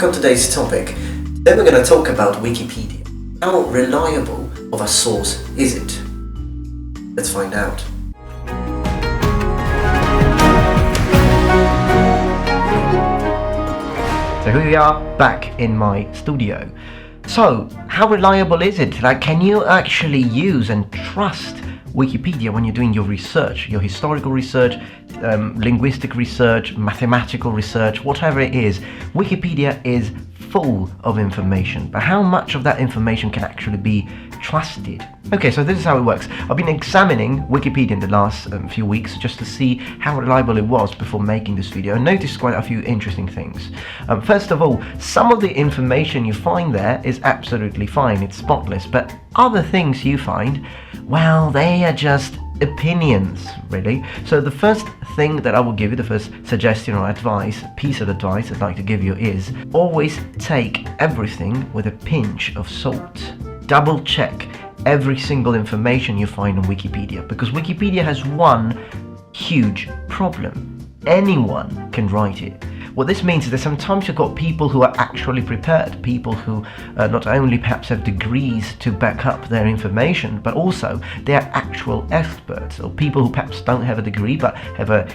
back on today's topic. Today we're going to talk about Wikipedia. How reliable of a source is it? Let's find out. So here we are back in my studio. So how reliable is it? Like, can you actually use and trust Wikipedia when you're doing your research, your historical research, linguistic research, mathematical research, whatever it is? Wikipedia is full of information, but how much of that information can actually be trusted? Okay, so this is how it works. I've been examining Wikipedia in the last few weeks just to see how reliable it was before making this video, and noticed quite a few interesting things. First of all, some of the information you find there is absolutely fine, it's spotless, but other things you find, well, they are just opinions, really. So the first thing that I will give you, the first suggestion or advice, piece of advice I'd like to give you is always take everything with a pinch of salt. Double check every single information you find on Wikipedia, because Wikipedia has one huge problem. Anyone can write it. What this means is that sometimes you've got people who are actually prepared, people who not only perhaps have degrees to back up their information, but also they are actual experts, or people who perhaps don't have a degree but have a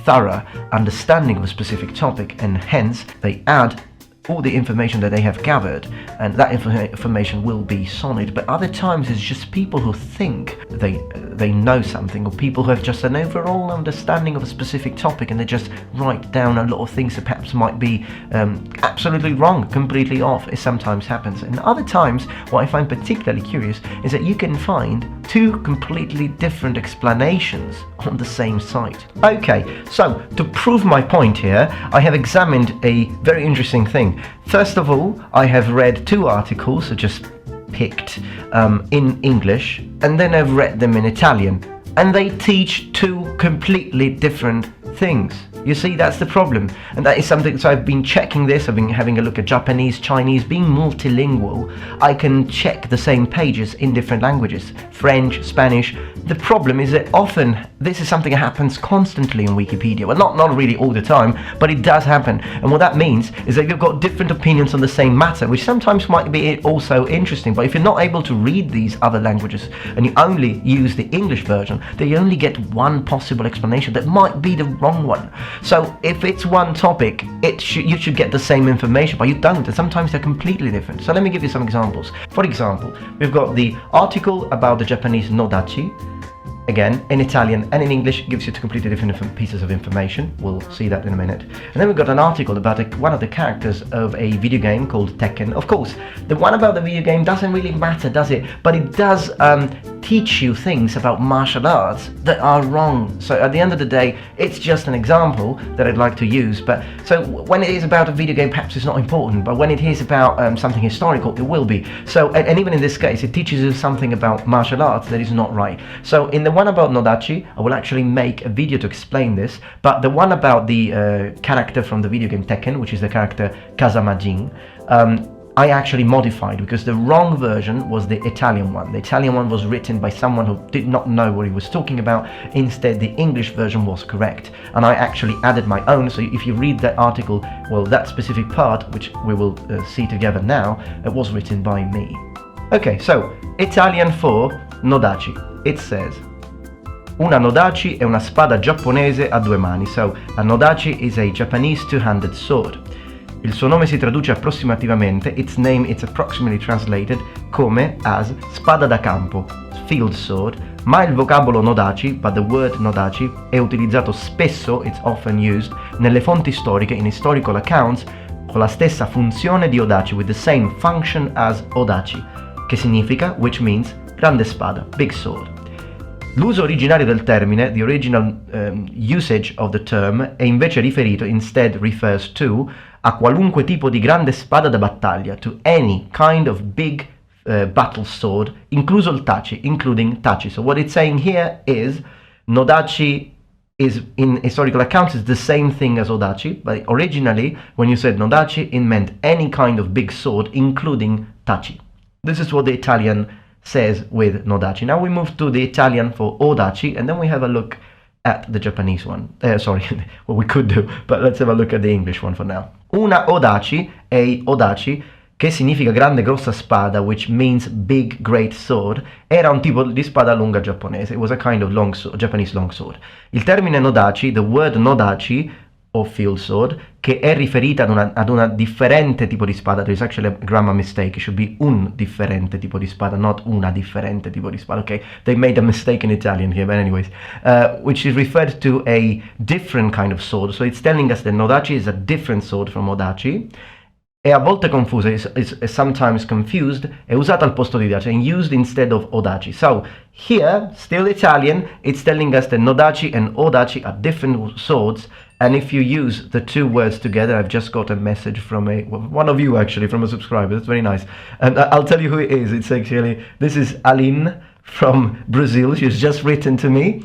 thorough understanding of a specific topic, and hence they add all the information that they have gathered, and that information will be solid. But other times it's just people who think they know something, or people who have just an overall understanding of a specific topic, and they just write down a lot of things that perhaps might be absolutely wrong, completely off. It sometimes happens. And other times, what I find particularly curious is that you can find two completely different explanations on the same site. Okay, so to prove my point here, I have examined a very interesting thing. First of all, I have read two articles, so just picked in English, and then I've read them in Italian, and they teach two completely different things. You see, that's the problem, and that is something. So I've been checking this, I've been having a look at Japanese, Chinese. Being multilingual, I can check the same pages in different languages, French, Spanish. The problem is that often this is something that happens constantly on Wikipedia. Well, not really all the time, but it does happen. And what that means is that you've got different opinions on the same matter, which sometimes might be also interesting. But if you're not able to read these other languages and you only use the English version, then you only get one possible explanation that might be the wrong one. So if it's one topic, you should get the same information, but you don't, and sometimes they're completely different. So let me give you some examples. For example, we've got the article about the Japanese nodachi. Again, in Italian and in English, gives you two completely different pieces of information. We'll see that in a minute. And then we've got an article about one of the characters of a video game called Tekken. Of course, the one about the video game doesn't really matter, does it? But it does teach you things about martial arts that are wrong. So at the end of the day, it's just an example that I'd like to use. But so when it is about a video game, perhaps it's not important. But when it is about something historical, it will be. So, and even in this case, it teaches you something about martial arts that is not right. So in the one about Nodachi, I will actually make a video to explain this, but the one about the character from the video game Tekken, which is the character Kazama-jin, I actually modified, because the wrong version was the Italian one. The Italian one was written by someone who did not know what he was talking about. Instead, the English version was correct, and I actually added my own. So if you read that article, well, that specific part, which we will see together now, it was written by me. Okay, so Italian for Nodachi. It says, una nodachi è una spada giapponese a due mani. So, a nodachi is a Japanese two-handed sword. Il suo nome si traduce approssimativamente, its name is approximately translated come as spada da campo, field sword, ma il vocabolo nodachi, but the word nodachi, è utilizzato spesso, it's often used, nelle fonti storiche, in historical accounts, con la stessa funzione di odachi, with the same function as odachi, che significa, which means, grande spada, big sword. L'uso originario del termine, the original usage of the term, è invece riferito, instead refers to, a qualunque tipo di grande spada da battaglia, to any kind of big battle sword, incluso il tachi, including tachi. So what it's saying here is, nodachi is, in historical accounts, is the same thing as odachi, but originally, when you said nodachi, it meant any kind of big sword, including tachi. This is what the Italian says with nodachi. Now we move to the Italian for odachi, and then we have a look at the Japanese one. Sorry, what we could do, but let's have a look at the English one for now. Una odachi è odachi, che significa grande grossa spada, which means big great sword, era un tipo di spada lunga giapponese. It was a kind of long sword, Japanese long sword. Il termine nodachi, the word nodachi, o field sword, che è riferita ad una differente tipo di spada. There is actually a grammar mistake. It should be un differente tipo di spada, not una differente tipo di spada. Okay, they made a mistake in Italian here, but anyways, which is referred to a different kind of sword. So it's telling us that nodachi is a different sword from odachi. È a volte confusa, is sometimes confused, è usata al posto di dachi, and used instead of odachi. So, here, still Italian, it's telling us that nodachi and odachi are different swords, and if you use the two words together, I've just got a message from one of you actually, from a subscriber, that's very nice. And I'll tell you who it is. It's actually, this is Aline from Brazil. She's just written to me.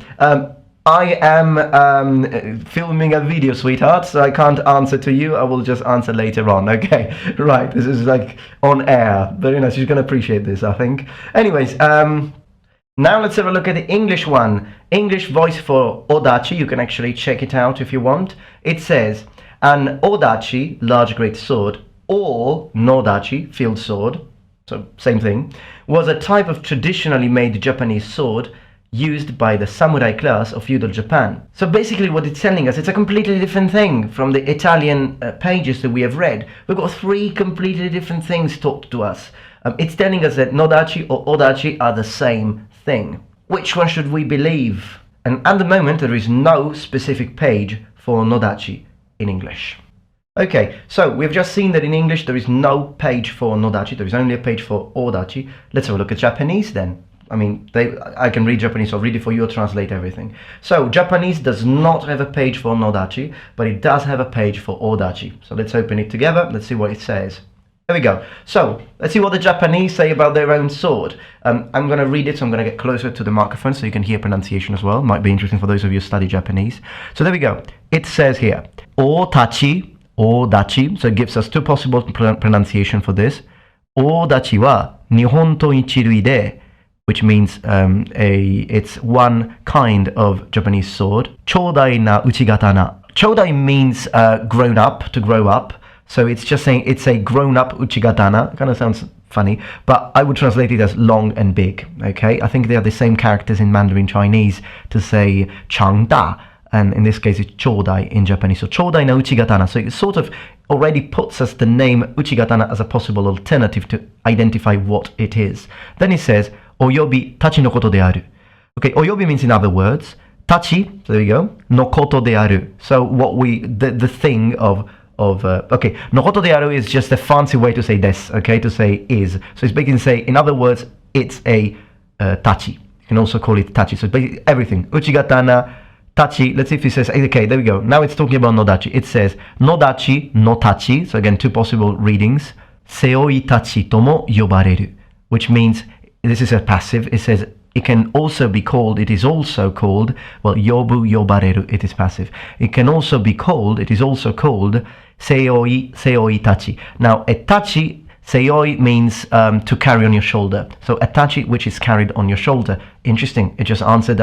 I am filming a video, sweetheart, so I can't answer to you. I will just answer later on, okay? Right, this is like on air. Very nice. She's going to appreciate this, I think. Anyways, now let's have a look at the English one. English voice for odachi. You can actually check it out if you want. It says, an odachi, large great sword, or nodachi, field sword, so same thing, was a type of traditionally made Japanese sword used by the samurai class of feudal Japan. So basically what it's telling us, it's a completely different thing from the Italian pages that we have read. We've got three completely different things taught to us. It's telling us that nodachi or odachi are the same thing. Which one should we believe? And at the moment there is no specific page for nodachi in English. Okay, so we've just seen that in English there is no page for nodachi, there is only a page for odachi. Let's have a look at Japanese then. I mean, I can read Japanese, so I'll read it for you or translate everything. So, Japanese does not have a page for nodachi, but it does have a page for odachi. So let's open it together, let's see what it says. There we go. So, let's see what the Japanese say about their own sword. I'm going to read it, so I'm going to get closer to the microphone so you can hear pronunciation as well. Might be interesting for those of you who study Japanese. So there we go. It says here, otachi, odachi, so it gives us two possible pronunciation for this. Odachi wa nihon to ichirui de, which means it's one kind of Japanese sword. Chodai na uchigatana. Chodai means grown up, to grow up. So it's just saying it's a grown up uchigatana. Kind of sounds funny, but I would translate it as long and big. Okay, I think they are the same characters in Mandarin Chinese to say changda, and in this case it's chodai in Japanese. So chodai na uchigatana. So it sort of already puts us the name uchigatana as a possible alternative to identify what it is. Then it says oyobi tachi no koto de aru. Okay, oyobi means in other words. Tachi, so there you go. No koto de aru. So the thing of okay, no koto de aru is just a fancy way to say des, okay, to say is. So it's basically say, in other words, it's a tachi. You can also call it tachi. So it's basically everything. Uchigatana, tachi. Let's see if it says, okay, there we go. Now it's talking about nodachi. It says nodachi, no tachi. So again, two possible readings. Seoi tachi tomo yobareru, which means this is a passive. It says it can also be called, it is also called, well, yobu yobareru, it is passive. It can also be called, it is also called seoi tachi. Now, a tachi, seoi means to carry on your shoulder. So a tachi which is carried on your shoulder. Interesting. It just answered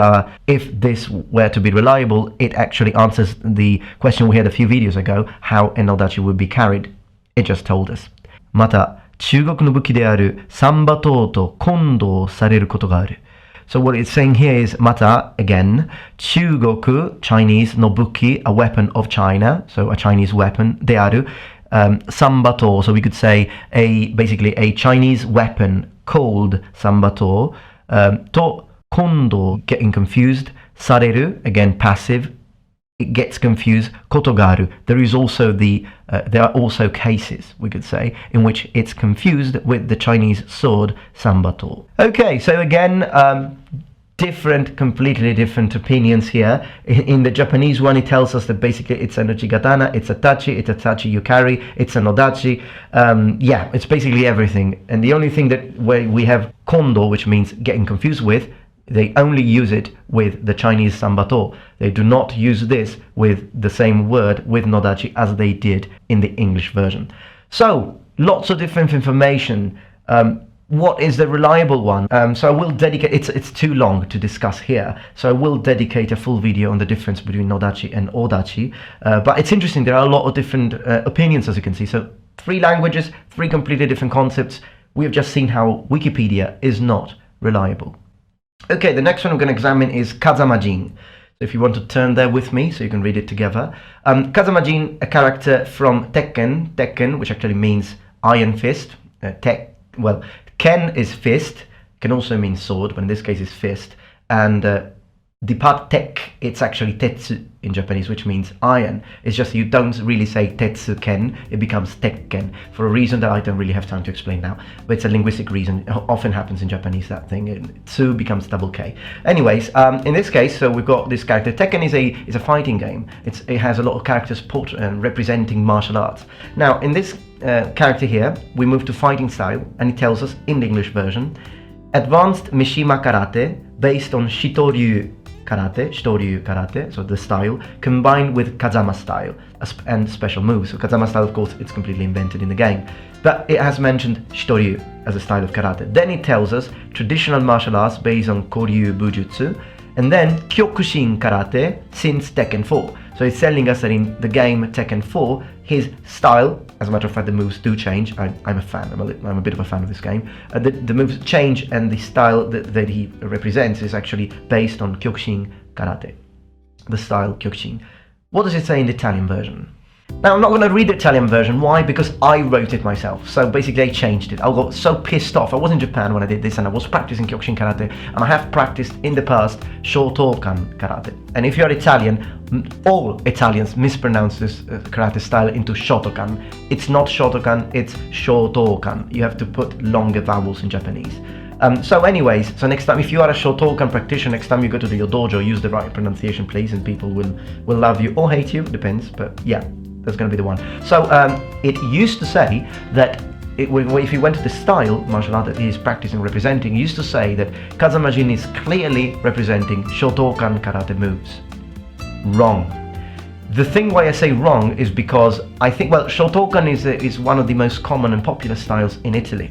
if this were to be reliable, it actually answers the question we had a few videos ago, how a nodachi would be carried. It just told us. Mata, 中国の武器であるサンバ刀と混同されることがある。So what it's saying here is mata, again, 中国, Chinese, no buki, a weapon of China, so a Chinese weapon, de aru, sambato, so we could say basically a Chinese weapon called sambato, to kondo, getting confused, sareru, again passive, it gets confused, kotogaru. There is also there are also cases, we could say, in which it's confused with the Chinese sword sambato. Okay, so again, completely different opinions here. In the Japanese one, it tells us that basically it's an uchigatana, it's a tachi you carry, it's a nodachi. Yeah, it's basically everything. And the only thing that where we have kondo, which means getting confused with, they only use it with the Chinese sambato. They do not use this with the same word with nodachi as they did in the English version. So, lots of different information. what is the reliable one? So I will dedicate, it's too long to discuss here, so I will dedicate a full video on the difference between Nodachi and Odachi, but it's interesting, there are a lot of different opinions, as you can see. So 3 languages, 3 completely different concepts. We have just seen how Wikipedia is not reliable. Okay, the next one I'm going to examine is Kazama-jin. So if you want to turn there with me so you can read it together. Kazama-jin, a character from Tekken, which actually means iron fist. Ken is fist, can also mean sword, but in this case is fist. And the part tek, it's actually tetsu in Japanese, which means iron. It's just you don't really say tetsu ken, it becomes tekken, for a reason that I don't really have time to explain now. But it's a linguistic reason, it often happens in Japanese, that thing. Tsu becomes double K. Anyways, in this case, so we've got this character. Tekken is a fighting game. It has a lot of characters representing martial arts. Now, in this character here, we move to fighting style, and it tells us in the English version, advanced Mishima karate based on Shitoryu karate, so the style, combined with Kazama style and special moves. So Kazama style, of course, it's completely invented in the game, but it has mentioned Shitoryu as a style of karate. Then it tells us traditional martial arts based on Koryu Bujutsu, and then Kyokushin karate since Tekken 4. So it's telling us that in the game Tekken 4, his style, as a matter of fact, the moves do change. I'm a fan. I'm a bit of a fan of this game. The moves change, and the style that he represents is actually based on Kyokushin karate. The style Kyokushin. What does it say in the Italian version? Now, I'm not going to read the Italian version. Why? Because I wrote it myself. So basically I changed it. I got so pissed off. I was in Japan when I did this, and I was practicing Kyokushin karate, and I have practiced in the past Shotokan karate. And if you're Italian, all Italians mispronounce this karate style into Shotokan. It's not Shotokan, it's Shotokan. You have to put longer vowels in Japanese. So anyways, so next time, if you are a Shotokan practitioner, next time you go to your dojo, use the right pronunciation, please, and people will love you or hate you, depends, but yeah. That's going to be the one. So it used to say that if you went to the style martial art that he is practicing, representing, it used to say that Kazama-jin is clearly representing Shotokan karate moves. Wrong. The thing why I say wrong is because I think, well, Shotokan is one of the most common and popular styles in Italy.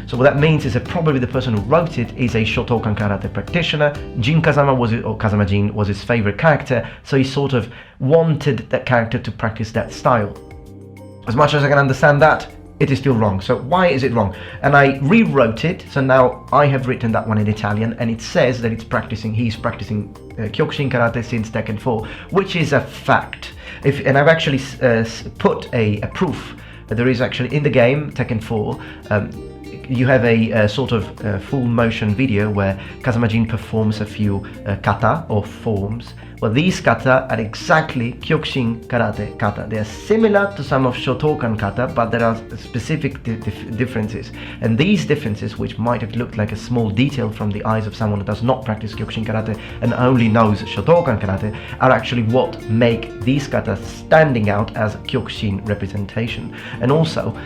So what that means is that probably the person who wrote it is a Shotokan karate practitioner. Jin Kazama Kazama-jin was his favorite character, so he sort of wanted that character to practice that style. As much as I can understand that, it is still wrong. So why is it wrong? And I rewrote it, so now I have written that one in Italian, and it says that he's practicing Kyokushin karate since Tekken 4, which is a fact. And I've actually put a proof that there is actually in the game Tekken 4. You have a sort of full motion video where Kazama-jin performs a few kata or forms. Well, these kata are exactly Kyokushin karate kata. They are similar to some of Shotokan kata, but there are specific differences. And these differences, which might have looked like a small detail from the eyes of someone who does not practice Kyokushin karate and only knows Shotokan karate, are actually what make these kata standing out as Kyokushin representation. And also,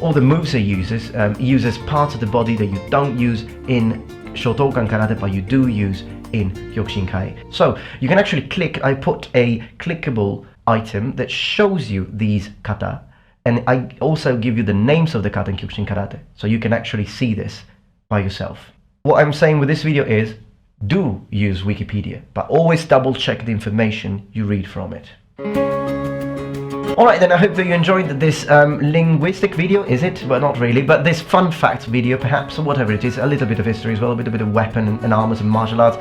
all the moves he uses parts of the body that you don't use in Shotokan karate, but you do use in Kyokushin Kai. So you can actually click, I put a clickable item that shows you these kata, and I also give you the names of the kata in Kyokushin Karate, so you can actually see this by yourself. What I'm saying with this video is, do use Wikipedia, but always double check the information you read from it. Alright then, I hope that you enjoyed this linguistic video, is it? Well, not really, but this fun fact video perhaps, or whatever it is, a little bit of history as well, a bit of weapon and armors and martial arts.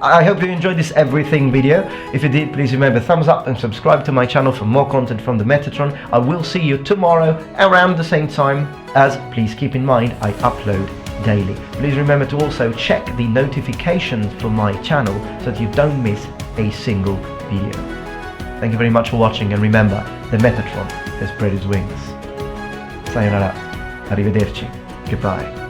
I hope you enjoyed this everything video. If you did, please remember thumbs up and subscribe to my channel for more content from the Metatron. I will see you tomorrow around the same time, as please keep in mind I upload daily. Please remember to also check the notifications for my channel so that you don't miss a single video. Thank you very much for watching, and remember, the Metatron has spread his wings. Sayonara. Arrivederci. Goodbye.